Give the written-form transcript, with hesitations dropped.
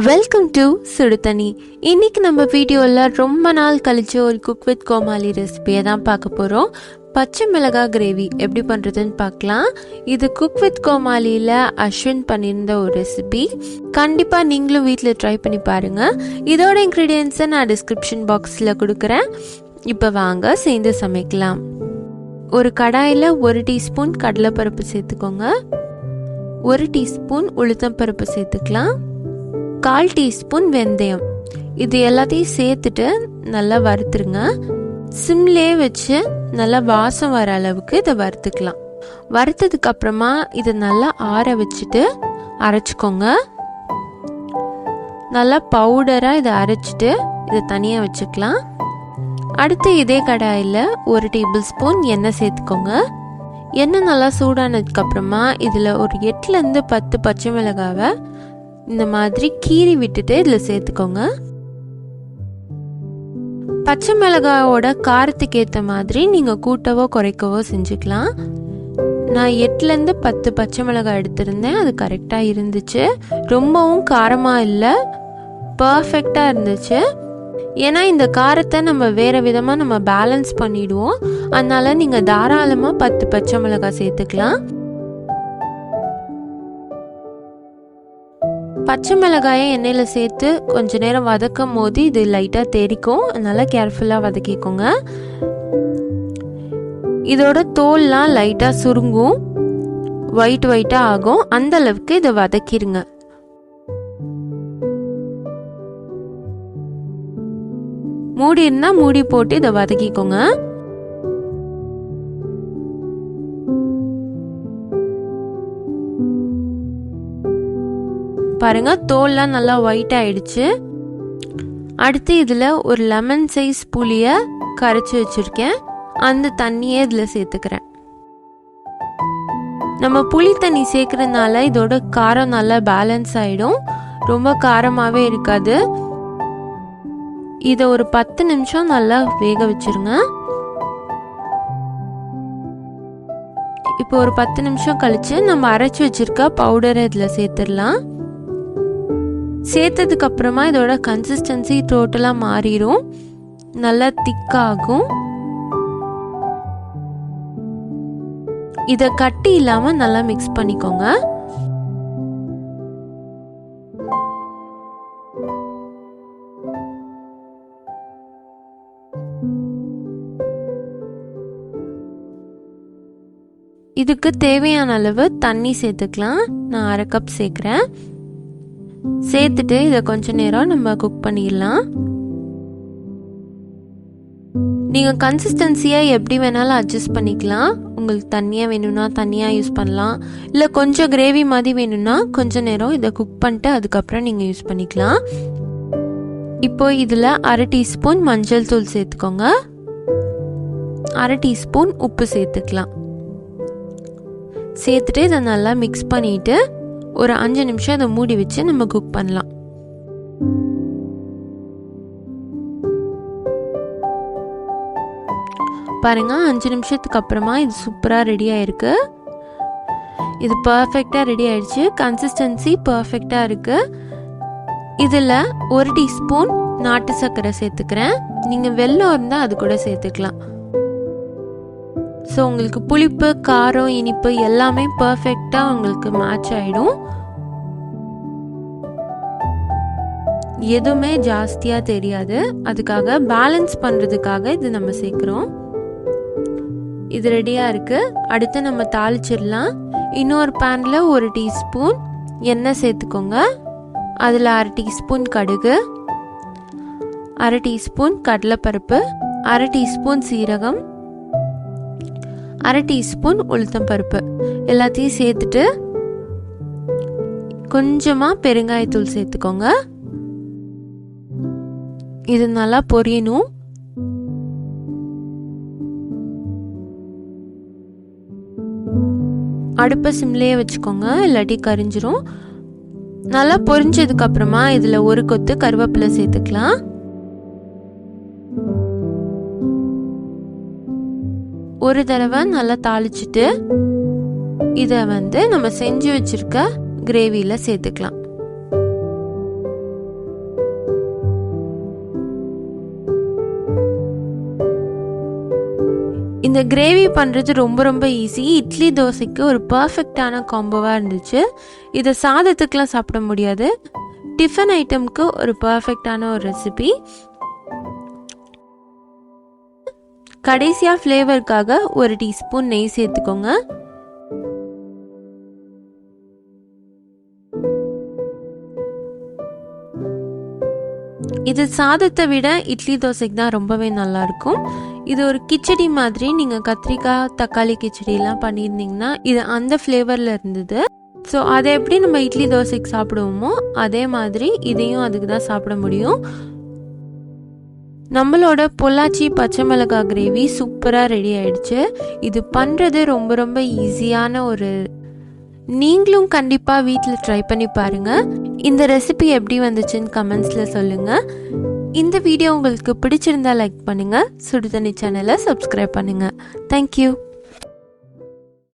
Welcome to சுடுதண்ணி. இன்னைக்கு நம்ம வீடியோவில் ரொம்ப நாள் கழிச்சு ஒரு குக் வித் கோமாளி ரெசிபியை தான் பார்க்க போகிறோம். பச்சை மிளகாய் கிரேவி எப்படி பண்ணுறதுன்னு பார்க்கலாம். இது குக் வித் கோமாளியில் அஸ்வின் பண்ணியிருந்த ஒரு ரெசிபி. கண்டிப்பாக நீங்களும் வீட்டில் ட்ரை பண்ணி பாருங்கள். இதோட இன்க்ரீடியன்ஸை நான் டிஸ்கிரிப்ஷன் பாக்ஸில் கொடுக்குறேன். இப்போ வாங்க சேர்ந்து சமைக்கலாம். ஒரு கடாயில் 1 டீஸ்பூன் கடலைப்பருப்பு சேர்த்துக்கோங்க. 1 டீஸ்பூன் உளுத்தம்பருப்பு சேர்த்துக்கலாம். 1/4 டீஸ்பூன் வெந்தயம். இது எல்லாத்தையும் சேர்த்துட்டு நல்லா வறுத்துருங்க. சிம்லே வச்சு நல்லா வாசம் வர அளவுக்கு இதை வறுத்துக்கலாம். வறுத்ததுக்கு அப்புறமா இதை நல்லா ஆற வச்சுட்டு அரைச்சிக்கோங்க. நல்லா பவுடராக இதை அரைச்சிட்டு இதை தனியாக வச்சுக்கலாம். அடுத்து இதே கடாயில் 1 டேபிள் ஸ்பூன் எண்ணெய் சேர்த்துக்கோங்க. எண்ணெய் நல்லா சூடானதுக்கப்புறமா இதில் ஒரு 8லேருந்து 10 பச்சை மிளகாவை இந்த மாதிரி கீறி விட்டுட்டு இதில் சேர்த்துக்கோங்க. பச்சை மிளகாயோட காரத்துக்கு ஏற்ற மாதிரி நீங்கள் கூட்டவோ குறைக்கவோ செஞ்சுக்கலாம். நான் 8லேருந்து 10 பச்சை மிளகாய் எடுத்திருந்தேன். அது கரெக்டாக இருந்துச்சு. ரொம்பவும் காரமாக இல்லை, பர்ஃபெக்டாக இருந்துச்சு. ஏன்னா இந்த காரத்தை நம்ம வேறு விதமாக நம்ம பேலன்ஸ் பண்ணிவிடுவோம். அதனால் நீங்கள் தாராளமாக 10 பச்சை மிளகாய் சேர்த்துக்கலாம். பச்சை மிளகாயை எண்ணெயில் சேர்த்து கொஞ்ச நேரம் வதக்கும் போது இது லைட்டாக தெரிக்கும். அதனால் கேர்ஃபுல்லாக வதக்கிக்கோங்க. இதோட தோல்லாம் லைட்டாக சுருங்கும், ஒயிட்டாக ஆகும். அந்த அளவுக்கு இதை வதக்கிடுங்க. மூடி இருந்தால் மூடி போட்டு இதை வதக்கிக்கோங்க. பாருங்க, தோல்லாம் நல்லா ஒயிட் ஆயிடுச்சு. அடுத்து இதில் ஒரு லெமன் சைஸ் புளியை கரைச்சி வச்சுருக்கேன். அந்த தண்ணியை இதில் சேர்த்துக்கிறேன். நம்ம புளி தண்ணி சேர்க்கறதுனால இதோட காரம் நல்லா பேலன்ஸ் ஆகிடும். ரொம்ப காரமாகவே இருக்காது. இதை ஒரு 10 நிமிஷம் நல்லா வேக வச்சுருங்க. இப்போ ஒரு 10 நிமிஷம் கழித்து நம்ம அரைச்சி வச்சுருக்க பவுடரை இதில் சேர்த்துடலாம். சேர்த்ததுக்கு அப்புறமா இதோட கன்சிஸ்டன்சி டோட்டலாக மாறிடும், நல்லா திக்காகும். இதை கட்டி இல்லாமல் நல்லா மிக்ஸ் பண்ணிக்கோங்க. இதுக்கு தேவையான அளவு தண்ணி சேர்த்துக்கலாம். நான் 1/2 கப் சேர்க்குறேன். சேர்த்துட்டு இதை கொஞ்ச நேரம் நம்ம குக் பண்ணிடலாம். நீங்கள் கன்சிஸ்டன்சியாக எப்படி வேணாலும் அட்ஜஸ்ட் பண்ணிக்கலாம். உங்களுக்கு தண்ணியாக வேணும்னா தண்ணியாக யூஸ் பண்ணலாம். இல்லை கொஞ்சம் கிரேவி மாதிரி வேணும்னா கொஞ்ச நேரம் இதை குக் பண்ணிட்டு அதுக்கப்புறம் நீங்கள் யூஸ் பண்ணிக்கலாம். இப்போ இதில் 1/2 டீஸ்பூன் மஞ்சள் தூள் சேர்த்துக்கோங்க. 1/2 டீஸ்பூன் உப்பு சேர்த்துக்கலாம். சேர்த்துட்டு இதை நல்லா மிக்ஸ் பண்ணிவிட்டு ஒரு 5 நிமிஷம் இதை மூடி வச்சு நம்ம குக் பண்ணலாம். பாருங்க, 5 நிமிஷத்துக்கு அப்புறமா இது சூப்பராக ரெடி ஆயிருக்கு. இது பர்ஃபெக்டாக ரெடி ஆயிடுச்சு. கன்சிஸ்டன்சி பர்ஃபெக்டாக இருக்கு. இதில் 1 டீஸ்பூன் நாட்டு சர்க்கரை சேர்த்துக்கிறேன். நீங்கள் வெல்லம் இருந்தால் அது கூட சேர்த்துக்கலாம். ஸோ உங்களுக்கு புளிப்பு, காரம், இனிப்பு எல்லாமே பர்ஃபெக்டாக உங்களுக்கு மேட்ச் ஆகிடும். எதுவுமே ஜாஸ்தியாக தெரியாது. அதுக்காக பேலன்ஸ் பண்ணுறதுக்காக இது நம்ம சேர்க்குறோம். இது ரெடியாக இருக்குது. அடுத்து நம்ம தாளிச்சிடலாம். இன்னொரு பேனில் 1 டீஸ்பூன் எண்ணெய் சேர்த்துக்கோங்க. அதில் 1/2 டீஸ்பூன் கடுகு, 1/2 டீஸ்பூன் கடலைப்பருப்பு, 1/2 டீஸ்பூன் சீரகம், 1/2 டீஸ்பூன் உளுத்தம்பருப்பு எல்லாத்தையும் சேர்த்துட்டு கொஞ்சமாக பெருங்காயத்தூள் சேர்த்துக்கோங்க. இது நல்லா பொரியணும். அடுப்பை சிம்லேயே வச்சுக்கோங்க, இல்லாட்டி கரிஞ்சிரும். நல்லா பொரிஞ்சதுக்கு அப்புறமா இதில் 1 கொத்து கருவேப்பிலை சேர்த்துக்கலாம். ஒரு தடவை நல்லா தாளிச்சிட்டு இதை நம்ம செஞ்சு வச்சிருக்க கிரேவியில் சேர்த்துக்கலாம். இந்த கிரேவி பண்ணுறது ரொம்ப ஈஸி. இட்லி தோசைக்கு ஒரு பர்ஃபெக்டான காம்போவாக இருந்துச்சு. இதை சாதத்துக்கெலாம் சாப்பிட முடியாது, டிஃபன் ஐட்டம்க்கு ஒரு பர்ஃபெக்டான ஒரு ரெசிபி. கடைசியாக ஃப்ளேவருக்காக ஒரு டீஸ்பூன் நெய் சேர்த்துக்கோங்க. இது சாதத்தை விட இட்லி தோசைக்கு தான் ரொம்பவே நல்லாயிருக்கும். இது ஒரு கிச்சடி மாதிரி. நீங்கள் கத்திரிக்காய் தக்காளி கிச்சடிலாம் பண்ணியிருந்தீங்கன்னா இது அந்த ஃப்ளேவரில் இருந்தது. ஸோ அதை எப்படி நம்ம இட்லி தோசைக்கு சாப்பிடுவோமோ அதே மாதிரி இதையும் அதுக்கு தான் சாப்பிட முடியும். நம்மளோட பொள்ளாச்சி பச்சை மிளகாய் கிரேவி சூப்பராக ரெடி ஆயிடுச்சு. இது பண்ணுறது ரொம்ப ஈஸியான ஒரு, நீங்களும் கண்டிப்பாக வீட்டில் ட்ரை பண்ணி பாருங்கள். இந்த ரெசிபி எப்படி வந்துச்சுன்னு கமெண்ட்ஸில் சொல்லுங்கள். இந்த வீடியோ உங்களுக்கு பிடிச்சிருந்தா லைக் பண்ணுங்கள், சுடு தண்ணி சேனலை சப்ஸ்கிரைப் பண்ணுங்கள். தேங்க்யூ.